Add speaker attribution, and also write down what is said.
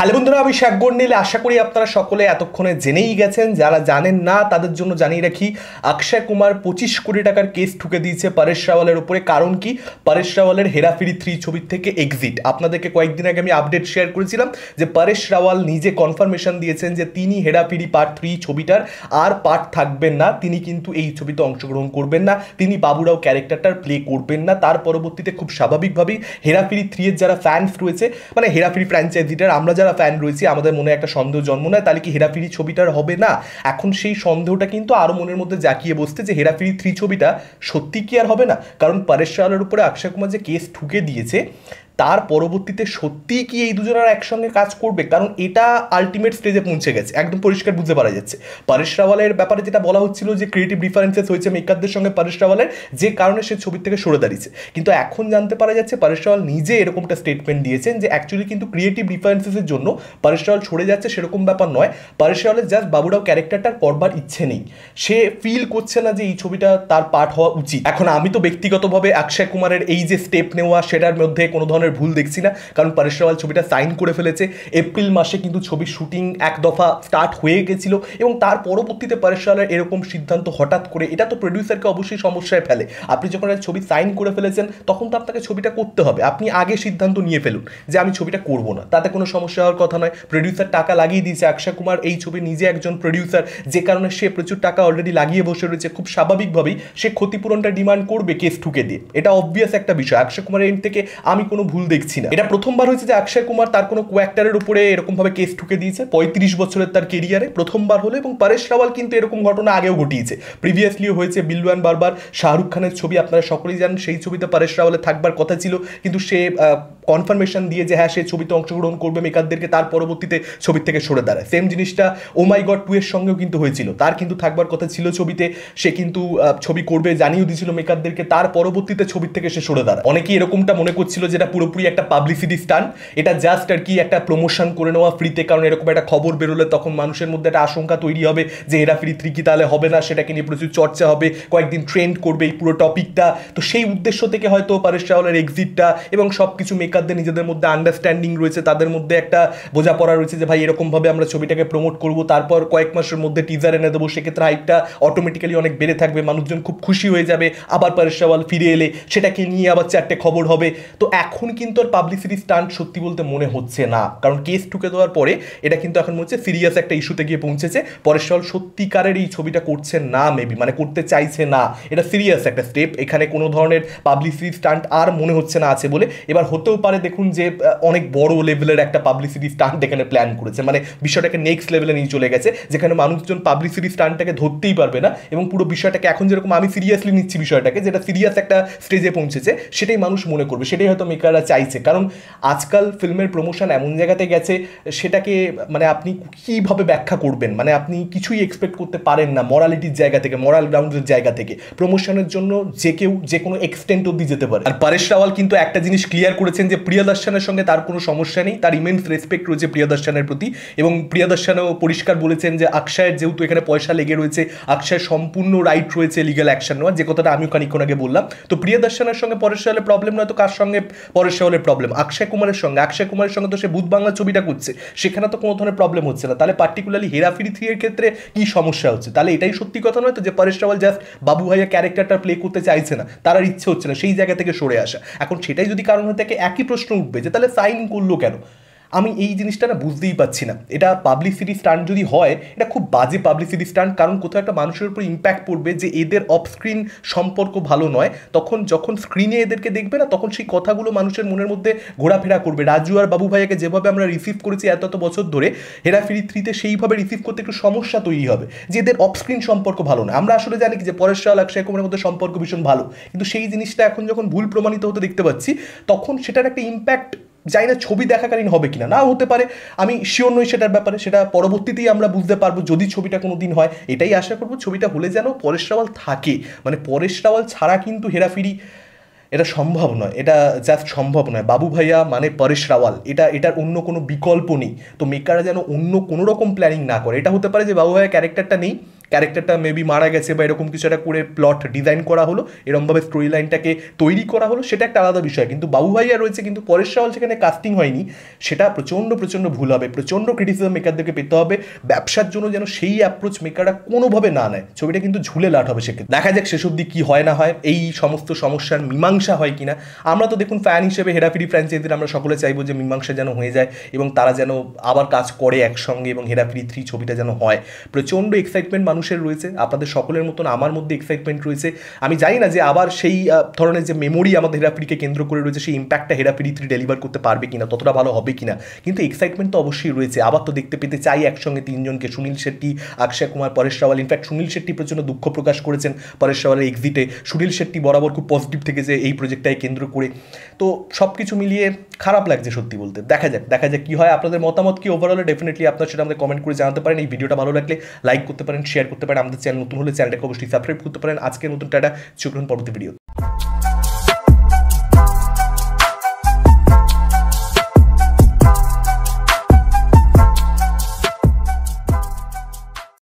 Speaker 1: Hello বন্ধুরা, আমি শেখ গন্ডিল। আশা করি আপনারা সকলে এতক্ষণে জেনেই গেছেন। যারা জানেন না তাদের জন্য জানিয়ে রাখি, অক্ষয় কুমার 25 কোটি টাকার কেস ঠুকে দিয়েছে পরেশ রাওয়ালের উপরে। কারণ কি? পরেশ রাওয়ালের হেরাফেরি 3 ছবির থেকে এক্সিট। আপনাদেরকে কয়েকদিন আগে আমি আপডেট শেয়ার করেছিলাম যে পরেশ রাওয়াল নিজে কনফার্মেশন দিয়েছেন যে তিনি হেরাফেরি পার্ট 3 ছবিটার আর পার্ট থাকবেন না। তিনি কিন্তু এই ছবিতে অংশগ্রহণ করবেন না, তিনি বাবুরাও ক্যারেক্টারটার প্লে করবেন না। তার পরবর্তীতে খুব স্বাভাবিকভাবেই হেরাফেরি 3 এর যারা ফ্যান্স রয়েছে, মানে হেরাফেরি ফ্র্যাঞ্চাইজিটার আমরা যারা ফ্যান রয়েছি, আমাদের মনে একটা সন্দেহ জন্ম নেয়, তাহলে কি হেরাফেরি ছবিটার হবে না? এখন সেই সন্দেহটা কিন্তু আরো মনের মধ্যে জাকিয়ে বসতে যে হেরাফেরি 3 ছবিটা সত্যি কি আর হবে না? কারণ পরেশ রাওয়ালের উপরে অক্ষয় কুমার যে কেস ঠুকে দিয়েছে, তার পরবর্তীতে সত্যিই কি এই দুজনের একসঙ্গে কাজ করবে? কারণ এটা আলটিমেট স্টেজে পৌঁছে গেছে, একদম পরিষ্কার বুঝতে পারা যাচ্ছে। পরেশ রাওয়ালের ব্যাপারে যেটা বলা হচ্ছিল যে ক্রিয়েটিভ ডিফারেন্সেস হয়েছে মেকারদের সঙ্গে পরেশ রাওয়ালের, যে কারণে সে ছবির থেকে সরে দাঁড়িয়েছে। কিন্তু এখন জানতে পারা যাচ্ছে পরেশ রাওয়াল নিজে এরকমটা স্টেটমেন্ট দিয়েছেন যে অ্যাকচুয়ালি কিন্তু ক্রিয়েটিভ ডিফারেন্সেসের জন্য পরেশ রাওয়াল সরে যাচ্ছে, সেরকম ব্যাপার নয়। পরেশ রাওয়ালের জাস্ট বাবুরাও ক্যারেক্টারটার করবার ইচ্ছে নেই, সে ফিল করছে না যে এই ছবিটা তার পার্ট হওয়া উচিত। এখন আমি তো ব্যক্তিগতভাবে অক্ষয় কুমারের এই যে স্টেপ নেওয়া, সেটার মধ্যে কোনো ধরনের ভুল দেখছি না। কারণ পরেশ রাওয়াল ছবিটা সাইন করে ফেলেছে, এপ্রিল মাসে কিন্তু ছবির শুটিং এক দফা স্টার্ট হয়ে গেছিল, এবং তার পরবর্তীতে পরেশ রাওয়ালের এরকম সিদ্ধান্ত হঠাৎ করে, এটা তো প্রডিউসারকে অবশ্যই সমস্যায় ফেলে। আপনি যখন একটা ছবি সাইন করে ফেলেছেন তখন তো আপনাকে ছবিটা করতে হবে। আপনি আগে সিদ্ধান্ত নিয়ে ফেলুন যে আমি ছবিটা করব না, তাতে কোনো সমস্যা হওয়ার কথা নয়। প্রডিউসার টাকা লাগিয়ে দিয়েছে, অক্ষয় কুমার এই ছবি নিজে একজন প্রডিউসার, যে কারণে সে প্রচুর টাকা অলরেডি লাগিয়ে বসে রয়েছে। খুব স্বাভাবিকভাবেই সে ক্ষতিপূরণটা ডিমান্ড করবে কেস ঠুকে দিয়ে, এটা অবভিয়াস একটা বিষয়। অক্ষয় কুমারের এন্ড থেকে আমি কোনো ভুল দেখছি না। এটা প্রথমবার হয়েছে যে অক্ষয় কুমার তার কোনো কো অ্যাক্টারের উপরে এরকমভাবে কেস ঠুকে দিয়েছে 35 বছরের তার কেরিয়ারে, প্রথমবার হলো। এবং পরেশ রাওয়াল কিন্তু এরকম ঘটনা আগেও ঘটিয়েছে, প্রিভিয়াসলিও হয়েছে। বিলওয়ান বারবার শাহরুখ খানের ছবি, আপনারা সকলেই জানেন, সেই ছবিতে পরেশ রাওয়ালের থাকবার কথা ছিল, কিন্তু সে কনফার্মেশন দিয়ে যে হ্যাঁ সে ছবিতে অংশগ্রহণ করবে মেকারদেরকে, তার পরবর্তীতে ছবির থেকে সরে দাঁড়ায়। সেম জিনিসটা ও মাই গড 2 এর সঙ্গেও কিন্তু হয়েছিল, তার কিন্তু থাকবার কথা ছিল ছবিতে, সে কিন্তু ছবি করবে জানিয়েও দিয়েছিল মেকারদেরকে, তার পরবর্তীতে ছবির থেকে সে সরে দাঁড়ায়। অনেকেই এরকমটা মনে করছিল যেটা পুরোপুরি একটা পাবলিসিটি স্টান্ট, এটা জাস্ট আর কি একটা প্রমোশন করে নেওয়া ফ্রিতে। কারণ এরকম একটা খবর বেরোলে তখন মানুষের মধ্যে একটা আশঙ্কা তৈরি হবে যে হেরাফেরি 3 কি তাহলে হবে না, সেটাকে নিয়ে প্রচুর চর্চা হবে, কয়েকদিন ট্রেন্ড করবে এই পুরো টপিকটা। তো সেই উদ্দেশ্য থেকে হয়তো পরেশ রাওয়ালের এক্সিটটা, এবং সব কিছু মেকারদের নিজেদের মধ্যে আন্ডারস্ট্যান্ডিং রয়েছে, তাদের মধ্যে একটা বোঝাপড়া রয়েছে যে ভাই এরকমভাবে আমরা ছবিটাকে প্রমোট করবো, তারপর কয়েক মাসের মধ্যে টিজার এনে দেবো, সেক্ষেত্রে হাইপটা অটোমেটিক্যালি অনেক বেড়ে থাকবে, মানুষজন খুব খুশি হয়ে যাবে। আবার পরেশ রাওয়াল ফিরে এলে সেটাকে নিয়ে আবার 4টে খবর হবে। তো এখন কিন্তু আর পাবলিসিটি স্টান্ট সত্যি বলতে মনে হচ্ছে না, কারণ কেস ঠুকে দেওয়ার পরে এটা কিন্তু এখন মনে হচ্ছে সিরিয়াস একটা ইস্যুতে গিয়ে পৌঁছেছে। পরেশ রাওয়াল সত্যিকারের এই ছবিটা করছে না, মেবি মানে করতে চাইছে না, এটা সিরিয়াস একটা স্টেপ। এখানে কোনো ধরনের পাবলিসিটি স্টান্ট আর মনে হচ্ছে না আছে বলে। এবার হতেও পারে দেখুন যে অনেক বড় লেভেলের একটা পাবলিসিটি স্টান্ট এখানে প্ল্যান করেছে, মানে বিষয়টাকে নেক্সট লেভেলে নিয়ে চলে গেছে, যেখানে মানুষজন পাবলিসিটি স্টান্টটাকে ধরতেই পারবে না, এবং পুরো বিষয়টাকে এখন যেরকম আমি সিরিয়াসলি নিচ্ছি বিষয়টাকে, যেটা সিরিয়াস একটা স্টেজে পৌঁছেছে, সেটাই মানুষ মনে করবে, সেটাই হয়তো মেকাররা চাইছে। কারণ আজকাল ফিল্মের প্রমোশন এমন জায়গাতে গেছে, সেটাকে মানে আপনি কীভাবে ব্যাখ্যা করবেন, মানে আপনি কিছুই এক্সপেক্ট করতে পারেন না মরালিটির জায়গা থেকে, মরাল গ্রাউন্ডের জায়গা থেকে। প্রমোশনের জন্য যে কেউ যে কোনো এক্সটেন্ট অব্দি যেতে পারে। আর পরেশ রাওয়াল কিন্তু একটা জিনিস ক্লিয়ার করেছেন যে প্রিয়দর্শনের সঙ্গে তার কোনো সমস্যা নেই, তার ইমেন্স রেসপেক্ট রয়েছে প্রিয়দর্শনের প্রতি, এবং প্রিয়দর্শনও পরিষ্কার বলেছেন যে অক্ষয়ের যেহেতু এখানে পয়সা লেগে রয়েছে, অক্ষয়ের সম্পূর্ণ রাইট রয়েছে লিগ্যাল অ্যাকশন নেওয়ার, যে কথাটা আমিও খানিকক্ষণ আগে বললাম। তো প্রিয়দর্শনের সঙ্গে পরেশ রাওয়ালের প্রবলেম নয় তো কার সঙ্গে পরেশ রাওয়ালের প্রবলেম? অক্ষয় কুমারের সঙ্গে। অক্ষয় কুমারের সঙ্গে তো সে ভূত বাংলা ছবিটা করছে, সেখানে তো কোনো ধরনের প্রবলেম হচ্ছে না। তাহলে পার্টিকুলারলি হেরাফেরি 3 এর ক্ষেত্রে কি সমস্যা হচ্ছে? তাহলে এটাই সত্যি কথা নয় তো যে পরেশ রাওয়াল জাস্ট বাবু ভাইয়া ক্যারেক্টারটা প্লে করতে চাইছে না, তার আর ইচ্ছে হচ্ছে না সেই জায়গা থেকে সরে আসা। এখন সেটাই যদি কারণ হয়ে থাকে, একই প্রশ্ন উঠবে যে তাহলে সাইন করলো কেন? আমি এই জিনিসটা না বুঝতেই পারছি না। এটা পাবলিসিটি স্টান্ট যদি হয়, এটা খুব বাজে পাবলিসিটি স্টান্ট, কারণ কোথাও একটা মানুষের উপর ইম্প্যাক্ট পড়বে যে এদের অফ স্ক্রিন সম্পর্ক ভালো নয়। তখন যখন স্ক্রিনে এদেরকে দেখবে না, তখন সেই কথাগুলো মানুষের মনের মধ্যে ঘোরাফেরা করবে। রাজু আর বাবু ভাইয়াকে যেভাবে আমরা রিসিভ করেছি এত বছর ধরে, হেরাফেরি 3-তে সেইভাবে রিসিভ করতে একটু সমস্যা তৈরি হবে যে এদের অফ স্ক্রিন সম্পর্ক ভালো না। আমরা আসলে জানি কি যে পরেশ রাওয়াল অক্ষয় কুমারের মধ্যে সম্পর্ক ভীষণ ভালো, কিন্তু সেই জিনিসটা এখন যখন ভুল প্রমাণিত হতে দেখতে পাচ্ছি, তখন সেটার একটা ইম্প্যাক্ট জানি না ছবি দেখাকালীন হবে কিনা, না হতে পারে, আমি শিওর নই সেটার ব্যাপারে। সেটা পরবর্তীতেই আমরা বুঝতে পারবো যদি ছবিটা কোনো দিন হয়। এটাই আশা করবো ছবিটা হলে যেন পরেশ রাওয়াল থাকে, মানে পরেশ রাওয়াল ছাড়া কিন্তু হেরাফেরি এটা সম্ভব নয়, এটা জাস্ট সম্ভব নয়। বাবু ভাইয়া মানে পরেশ রাওয়াল, এটার অন্য কোনো বিকল্প নেই। তো মেকাররা যেন অন্য কোনো রকম প্ল্যানিং না করে। এটা হতে পারে যে বাবু ভাইয়া ক্যারেক্টারটা নেই, ক্যারেক্টারটা মেবি মারা গেছে বা এরকম কিছু একটা করে প্লট ডিজাইন করা হলো, এরকমভাবে স্টোরি লাইনটাকে তৈরি করা হলো, সেটা একটা আলাদা বিষয়। কিন্তু বাবু ভাইয়া রয়েছে, কিন্তু পরেশ রাওয়াল সেখানে কাস্টিং হয়নি, সেটা প্রচণ্ড প্রচণ্ড ভুল হবে, প্রচণ্ড ক্রিটিসিজম মেকারদেরকে পেতে হবে। ব্যবসার জন্য যেন সেই অ্যাপ্রোচ মেকাররা কোনোভাবে না নেয়, ছবিটা কিন্তু ঝুলে লাট হবে। সেক্ষেত্রে দেখা যাক শেষ অবধি কী হয় না হয়, এই সমস্ত সমস্যার মীমাংসা হয় কিনা। আমরা তো দেখুন ফ্যান হিসেবে হেরাফেরি ফ্র্যাঞ্চাইজির আমরা সকলে চাইবো যে মীমাংসা যেন হয়ে যায় এবং তারা যেন আবার কাজ করে একসঙ্গে এবং হেরাফেরি 3 ছবিটা যেন হয়। প্রচণ্ড এক্সাইটমেন্ট মানুষের রয়েছে, আপনাদের সকলের মতন আমার মধ্যে এক্সাইটমেন্ট রয়েছে। আমি জানি না যে আবার সেই ধরনের যে মেমোরি আমাদের হেরাফেরিকে কেন্দ্র করে রয়েছে, সেই ইম্প্যাক্টটা হেরাফেরি 3 ডেলিভার করতে পারবে কিনা, ততটা ভালো হবে কিনা, কিন্তু এক্সাইটমেন্ট তো অবশ্যই রয়েছে। আবার তো দেখতে পেতে চাই একসঙ্গে তিনজনকে, সুনীল শেট্টি, অক্ষয় কুমার, পরেশ রাওয়াল। ইনফ্যাক্ট সুনীল শেট্টি প্রচণ্ড দুঃখ প্রকাশ করেছেন পরেশ রাওয়ালের এক্সিটে। সুনীল শেট্টি বরাবর খুব পজিটিভ থেকেছে এই প্রজেক্টটাকে কেন্দ্র করে। তো সব কিছু মিলিয়ে খারাপ লাগছে সত্যি বলতে। দেখা যাক কী হয়। আপনাদের মতামত কি ওভারঅলে ডেফিনেটলি আপনার সেটা আমাদের কমেন্ট করে জানাতে পারেন। এই ভিডিওটা ভালো লাগলে লাইক করতে পারেন, শেয়ার করতে পারেন। আমাদের চ্যানেল নতুন হলে চ্যানেলটাকে অবশ্যই সাবস্ক্রাইব করতে পারেন। আজকের মতন টাটা, চোখ রাখুন পরবর্তী ভিডিও।